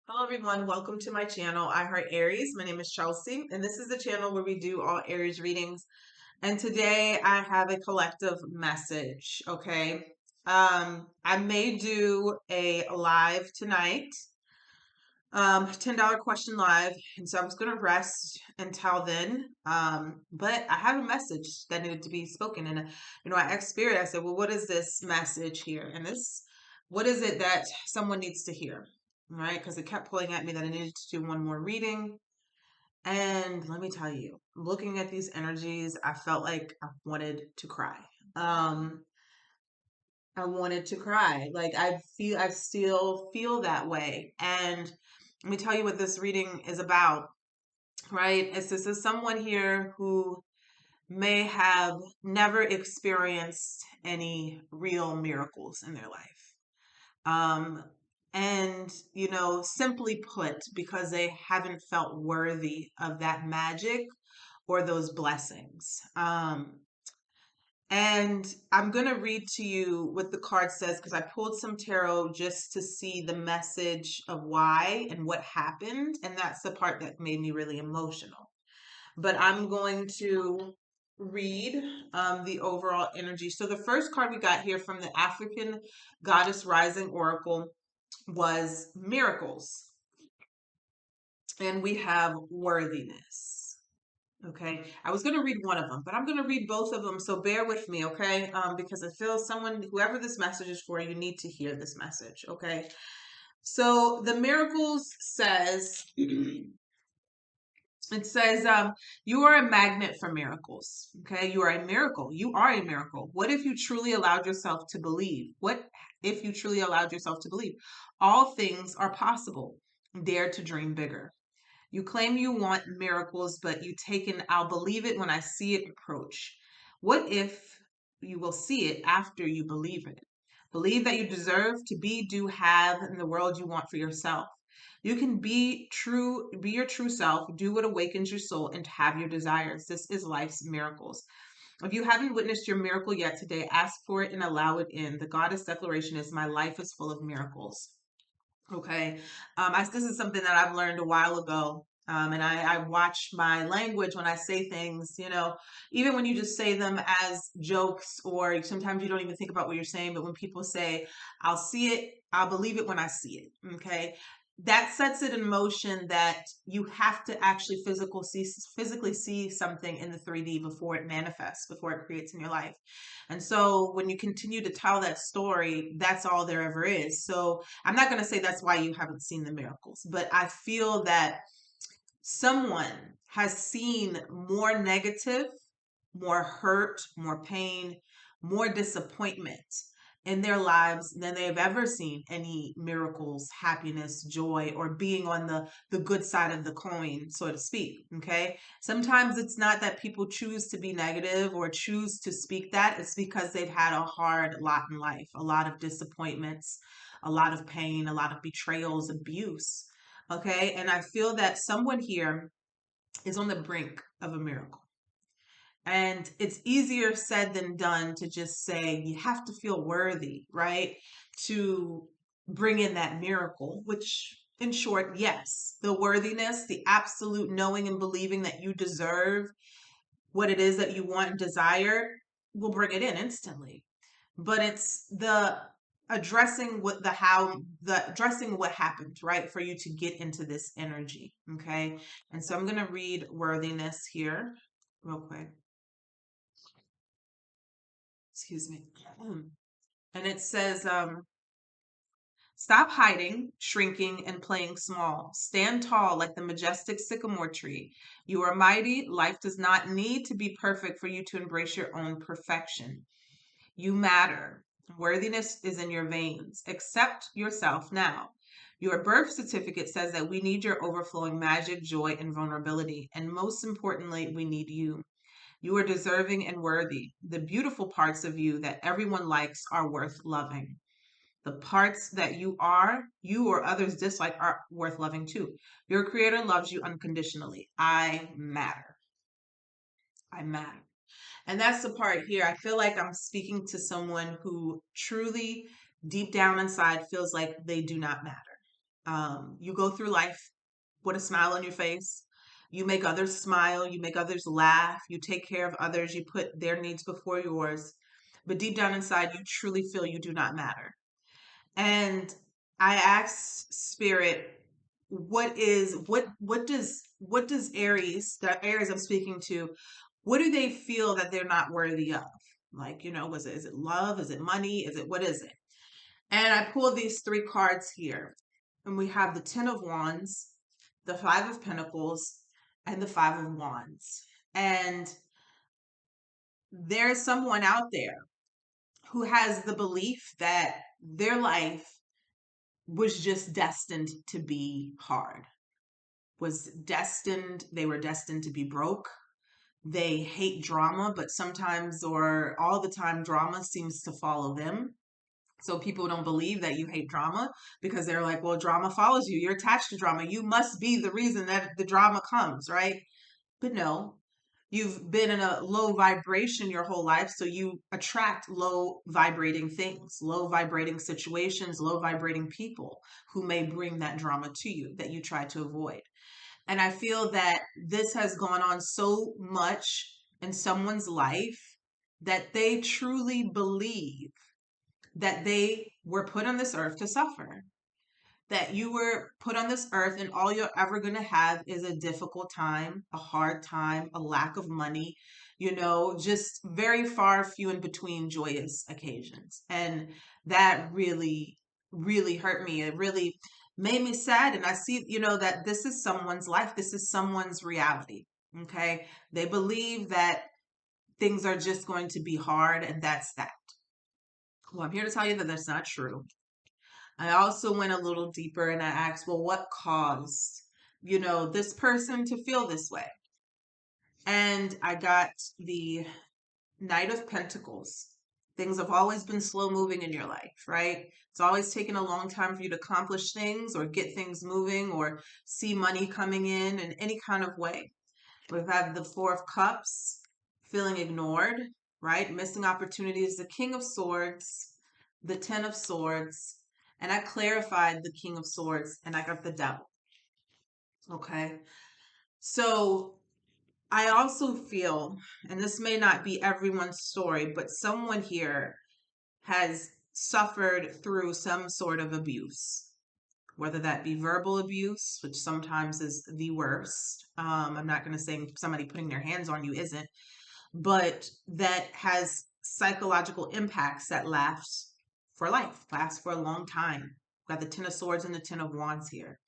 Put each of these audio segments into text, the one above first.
Hello everyone, welcome to my channel, I Heart Aries. My name is Chelsea, and this is the channel where we do all Aries readings. And today I have a collective message, okay? I may do a live tonight, $10 question live, and so I was gonna rest until then. But I have a message that needed to be spoken, and I asked Spirit, I said, well, what is this message here? And what is it that someone needs to hear? Right? Because it kept pulling at me that I needed to do one more reading. And let me tell you, looking at these energies, I felt like I wanted to cry. Um, I wanted to cry. Like I still feel that way. And let me tell you what this reading is about, right? It's this is someone here who may have never experienced any real miracles in their life. Um, and, simply put, because they haven't felt worthy of that magic or those blessings. And I'm going to read to you what the card says because I pulled some tarot just to see the message of why and what happened. And that's the part that made me really emotional. But I'm going to read the overall energy. So the first card we got here from the African Goddess Rising Oracle was miracles. And we have worthiness. Okay. I was going to read one of them, but I'm going to read both of them. So bear with me. Okay. Because I feel whoever this message is for, you need to hear this message. Okay. So the miracles says, it says, you are a magnet for miracles. Okay. You are a miracle. You are a miracle. What if you truly allowed yourself to believe? What if you truly allowed yourself to believe? All things are possible. Dare to dream bigger. You claim you want miracles, but you take an I'll believe it when I see it approach. What if you will see it after you believe it? Believe that you deserve to be, do, have in the world you want for yourself. You can be your true self, do what awakens your soul, and have your desires. This is life's miracles. If you haven't witnessed your miracle yet today, ask for it and allow it in. The goddess declaration is my life is full of miracles. Okay. This is something that I've learned a while ago. And I watch my language when I say things, even when you just say them as jokes, or sometimes you don't even think about what you're saying. But when people say, I'll see it, I'll believe it when I see it. Okay. That sets it in motion that you have to actually physically see something in the 3D before it manifests, before it creates in your life. And so when you continue to tell that story, that's all there ever is. So I'm not going to say that's why you haven't seen the miracles, but I feel that someone has seen more negative, more hurt, more pain, more disappointment in their lives than they've ever seen any miracles, happiness, joy, or being on the good side of the coin, so to speak. Okay. Sometimes it's not that people choose to be negative or choose to speak that. It's because they've had a hard lot in life, a lot of disappointments, a lot of pain, a lot of betrayals, abuse. Okay. And I feel that someone here is on the brink of a miracle. And it's easier said than done to just say you have to feel worthy, right? To bring in that miracle, which in short, yes, the worthiness, the absolute knowing and believing that you deserve what it is that you want and desire will bring it in instantly. But it's the addressing what happened, right? For you to get into this energy. Okay. And so I'm going to read worthiness here real quick. Excuse me. And it says, stop hiding, shrinking, and playing small. Stand tall like the majestic sycamore tree. You are mighty. Life does not need to be perfect for you to embrace your own perfection. You matter. Worthiness is in your veins. Accept yourself now. Your birth certificate says that we need your overflowing magic, joy, and vulnerability. And most importantly, we need you. You are deserving and worthy. The beautiful parts of you that everyone likes are worth loving. The parts that you or others dislike are worth loving too. Your creator loves you unconditionally. I matter. I matter. And that's the part here. I feel like I'm speaking to someone who truly, deep down inside, feels like they do not matter. You go through life with a smile on your face. You make others smile. You make others laugh. You take care of others. You put their needs before yours. But deep down inside, you truly feel you do not matter. And I asked Spirit, what does Aries, the Aries I'm speaking to, what do they feel that they're not worthy of? Like, is it love? Is it money? What is it? And I pulled these three cards here. And we have the Ten of Wands, the Five of Pentacles, and the Five of Wands. And there's someone out there who has the belief that their life was just destined to be hard, they were destined to be broke. They hate drama, but sometimes or all the time, drama seems to follow them. So people don't believe that you hate drama because they're like, well, drama follows you. You're attached to drama. You must be the reason that the drama comes, right? But no, you've been in a low vibration your whole life. So you attract low vibrating things, low vibrating situations, low vibrating people who may bring that drama to you that you try to avoid. And I feel that this has gone on so much in someone's life that they truly believe that they were put on this earth to suffer, that you were put on this earth and all you're ever going to have is a difficult time, a hard time, a lack of money, just very far few in between joyous occasions. And that really, really hurt me. It really made me sad. And I see, that this is someone's life. This is someone's reality. Okay. They believe that things are just going to be hard and that's that. Well, I'm here to tell you that that's not true. I also went a little deeper and I asked, well, what caused, this person to feel this way? And I got the Knight of Pentacles. Things have always been slow moving in your life, right? It's always taken a long time for you to accomplish things or get things moving or see money coming in any kind of way. We've had the Four of Cups, feeling ignored, right? Missing opportunities, the King of Swords, the Ten of Swords, and I clarified the King of Swords and I got the Devil. Okay. So I also feel, and this may not be everyone's story, but someone here has suffered through some sort of abuse, whether that be verbal abuse, which sometimes is the worst. I'm not going to say somebody putting their hands on you isn't, but that has psychological impacts that last for life, last for a long time. We've got the Ten of Swords and the Ten of Wands here.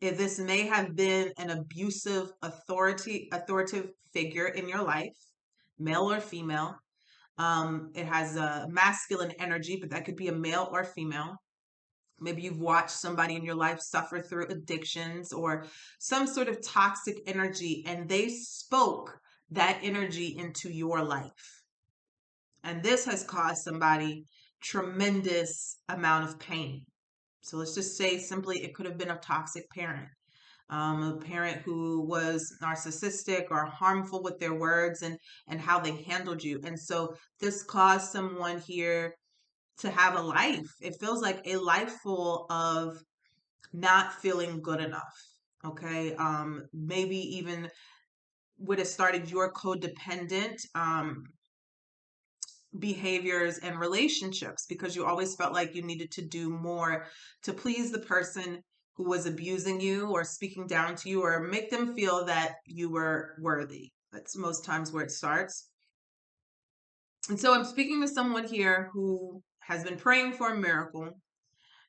If this may have been an abusive authoritative figure in your life, male or female. It has a masculine energy, but that could be a male or female. Maybe you've watched somebody in your life suffer through addictions or some sort of toxic energy, and they spoke that energy into your life. And this has caused somebody tremendous amount of pain. So let's just say simply it could have been a toxic parent, a parent who was narcissistic or harmful with their words and how they handled you. And so this caused someone here to have a life. It feels like a life full of not feeling good enough. Okay. Maybe even would have started your codependent behaviors and relationships because you always felt like you needed to do more to please the person who was abusing you or speaking down to you or make them feel that you were worthy. That's most times where it starts. And so I'm speaking to someone here who has been praying for a miracle,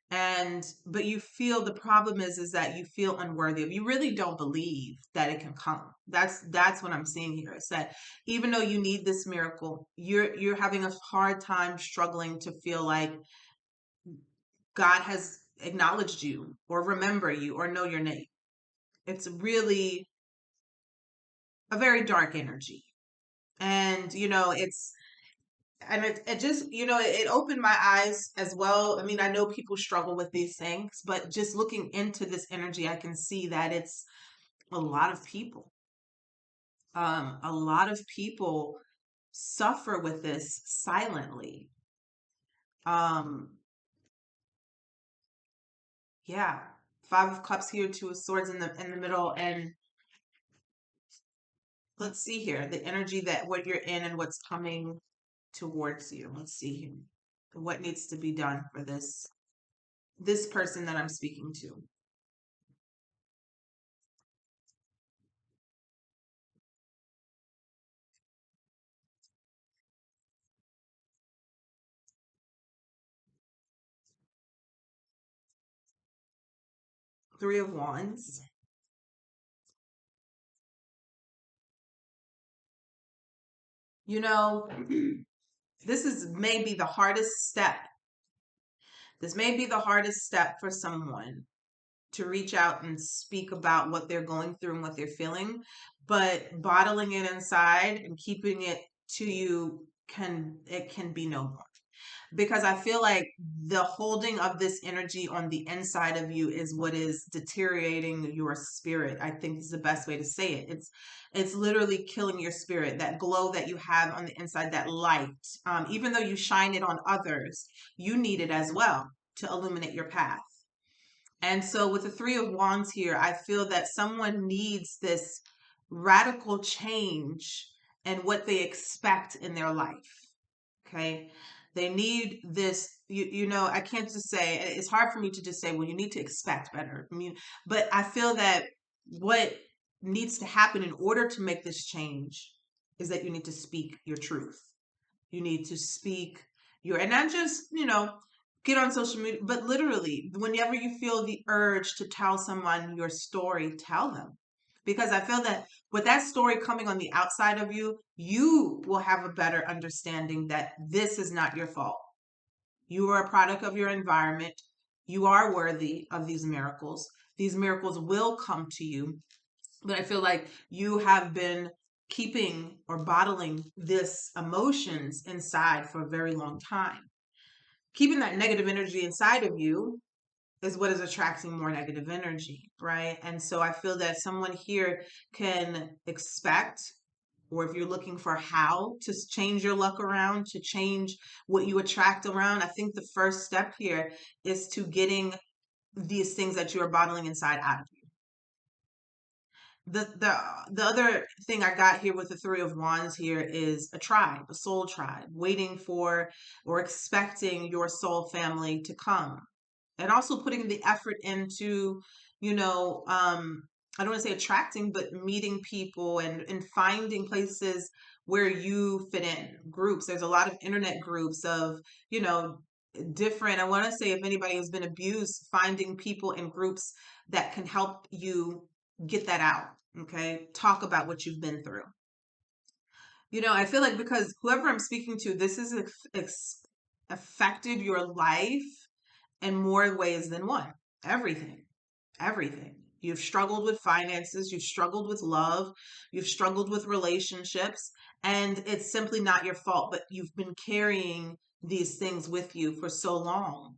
but you feel the problem is that you feel unworthy of. You really don't believe that it can come. That's what I'm seeing here. It's that even though you need this miracle, you're having a hard time struggling to feel like God has acknowledged you or remember you or know your name. It's really a very dark energy. And it just it opened my eyes as well. I mean, I know people struggle with these things, but just looking into this energy, I can see that it's a lot of people. A lot of people suffer with this silently. um yeah, Five of Cups here, Two of Swords in the middle, and let's see here the energy that what you're in and what's coming towards you. Let's see here what needs to be done for this person that I'm speaking to. Three of Wands. You know, this is maybe the hardest step. This may be the hardest step for someone to reach out and speak about what they're going through and what they're feeling, but bottling it inside and keeping it to you can be no more. Because I feel like the holding of this energy on the inside of you is what is deteriorating your spirit. I think is the best way to say it. It's literally killing your spirit, that glow that you have on the inside, that light. Even though you shine it on others, you need it as well to illuminate your path. And so with the Three of Wands here, I feel that someone needs this radical change in what they expect in their life. Okay. They need this, you know, I can't just say, it's hard for me to just say, well, you need to expect better. I mean, but I feel that what needs to happen in order to make this change is that you need to speak your truth. You need to speak and not just, get on social media, but literally, whenever you feel the urge to tell someone your story, tell them. Because I feel that with that story coming on the outside of you, you will have a better understanding that this is not your fault. You are a product of your environment. You are worthy of these miracles. These miracles will come to you. But I feel like you have been keeping or bottling this emotions inside for a very long time. Keeping that negative energy inside of you is what is attracting more negative energy, right? And so I feel that someone here can expect, or if you're looking for how to change your luck around, to change what you attract around, I think the first step here is to getting these things that you are bottling inside out of you. The other thing I got here with the Three of Wands here is a tribe, a soul tribe, waiting for or expecting your soul family to come. And also putting the effort into, I don't want to say attracting, but meeting people and finding places where you fit in groups. There's a lot of internet groups of, you know, different, I want to say if anybody has been abused, finding people in groups that can help you get that out. Okay. Talk about what you've been through. I feel like because whoever I'm speaking to, this has affected your life in more ways than one. Everything, everything. You've struggled with finances, you've struggled with love, you've struggled with relationships, and it's simply not your fault, but you've been carrying these things with you for so long.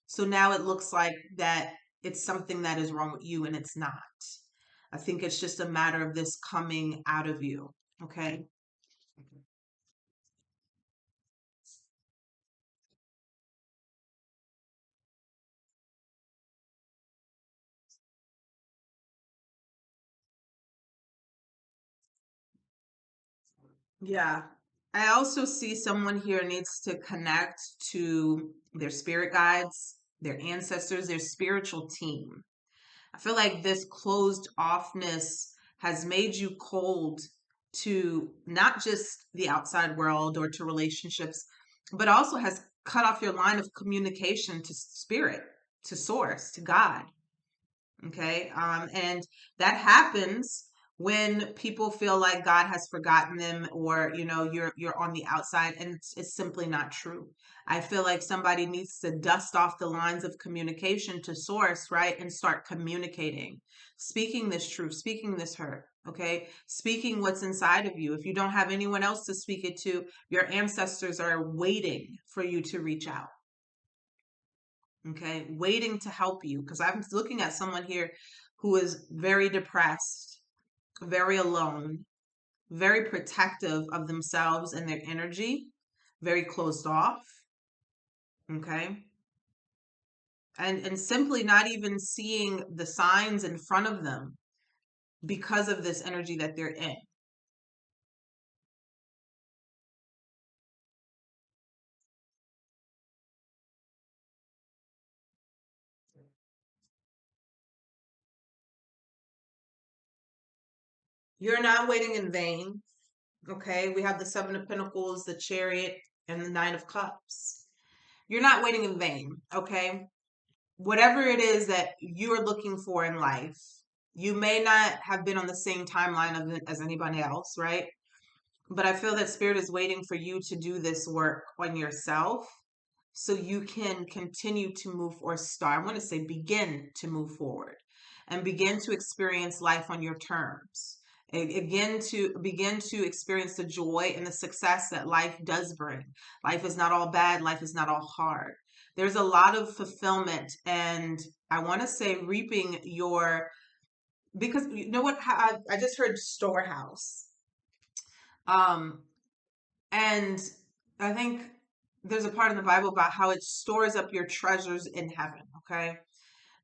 So now it looks like that it's something that is wrong with you, and it's not. I think it's just a matter of this coming out of you. Okay. Yeah. I also see someone here needs to connect to their spirit guides, their ancestors, their spiritual team. I feel like this closed offness has made you cold to not just the outside world or to relationships, but also has cut off your line of communication to spirit, to source, to God. Okay. And that happens when people feel like God has forgotten them, or you're on the outside, and it's simply not true. I feel like somebody needs to dust off the lines of communication to source, right? And start communicating, speaking this truth, speaking this hurt. Okay. Speaking what's inside of you. If you don't have anyone else to speak it to, your ancestors are waiting for you to reach out. Okay, waiting to help you, because I'm looking at someone here who is very depressed, very alone, very protective of themselves and their energy, very closed off. Okay, and simply not even seeing the signs in front of them because of this energy that they're in. You're not waiting in vain. Okay, we have the Seven of Pentacles, the Chariot, and the Nine of Cups. You're not waiting in vain. Okay, whatever it is that you're looking for in life, you may not have been on the same timeline of it as anybody else, right? But I feel that Spirit is waiting for you to do this work on yourself so you can continue to move or start. I want to say begin to move forward and begin to experience life on your terms. Again, to begin to experience the joy and the success that life does bring. Life is not all bad, life is not all hard. There's a lot of fulfillment, and I want to say reaping your, because you know what, I just heard storehouse. Um, and I think there's a part in the Bible about how it stores up your treasures in heaven, okay?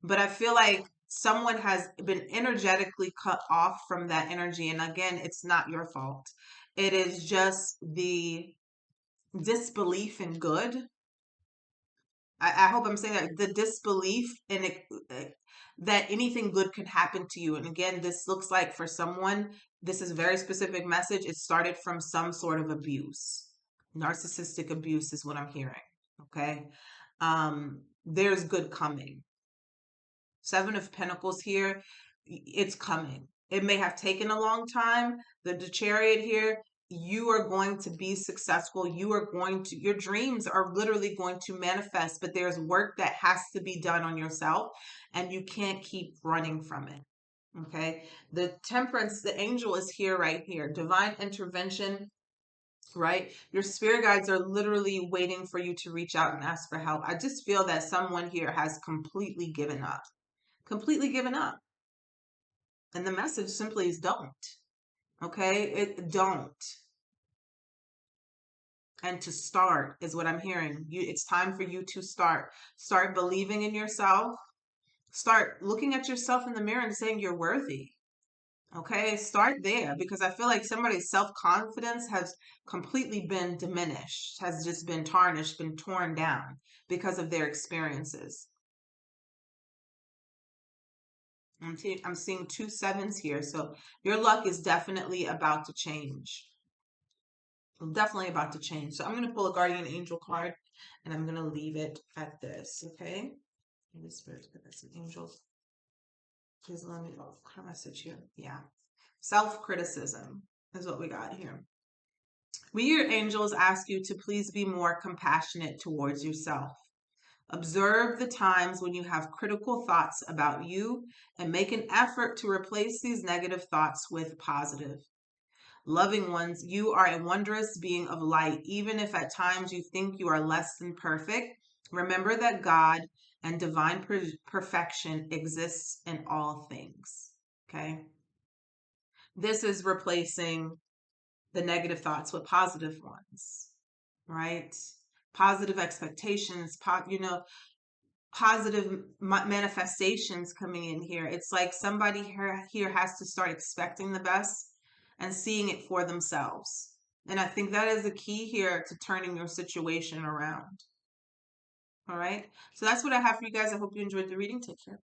But I feel like someone has been energetically cut off from that energy. And again, it's not your fault. It is just the disbelief in good. I hope I'm saying that, the disbelief in it, that anything good could happen to you. And again, this looks like for someone, this is a very specific message. It started from some sort of abuse. Narcissistic abuse is what I'm hearing. Okay. There's good coming. Seven of Pentacles here, it's coming. It may have taken a long time. The Chariot here, you are going to be successful. You are going to, your dreams are literally going to manifest, but there's work that has to be done on yourself, and you can't keep running from it. Okay. The Temperance, the angel is here, right here. Divine intervention, right? Your spirit guides are literally waiting for you to reach out and ask for help. I just feel that someone here has completely given up. Completely given up. And the message simply is don't. Okay? Don't. And to start is what I'm hearing. It's time for you to start. Start believing in yourself. Start looking at yourself in the mirror and saying you're worthy. Okay? Start there, because I feel like somebody's self-confidence has completely been diminished, has just been tarnished, been torn down because of their experiences. I'm seeing 2 7s here. So your luck is definitely about to change. Definitely about to change. So I'm going to pull a guardian angel card, and I'm going to leave it at this. Okay. Holy Spirit, some angels. Please let me know. What message here? Yeah. Self-criticism is what we got here. We, your angels, ask you to please be more compassionate towards yourself. Observe the times when you have critical thoughts about you and make an effort to replace these negative thoughts with positive. Loving ones, you are a wondrous being of light. Even if at times you think you are less than perfect, remember that God and divine perfection exists in all things. Okay. This is replacing the negative thoughts with positive ones, right? Positive expectations, positive manifestations coming in here. It's like somebody here has to start expecting the best and seeing it for themselves. And I think that is the key here to turning your situation around. All right. So that's what I have for you guys. I hope you enjoyed the reading. Take care.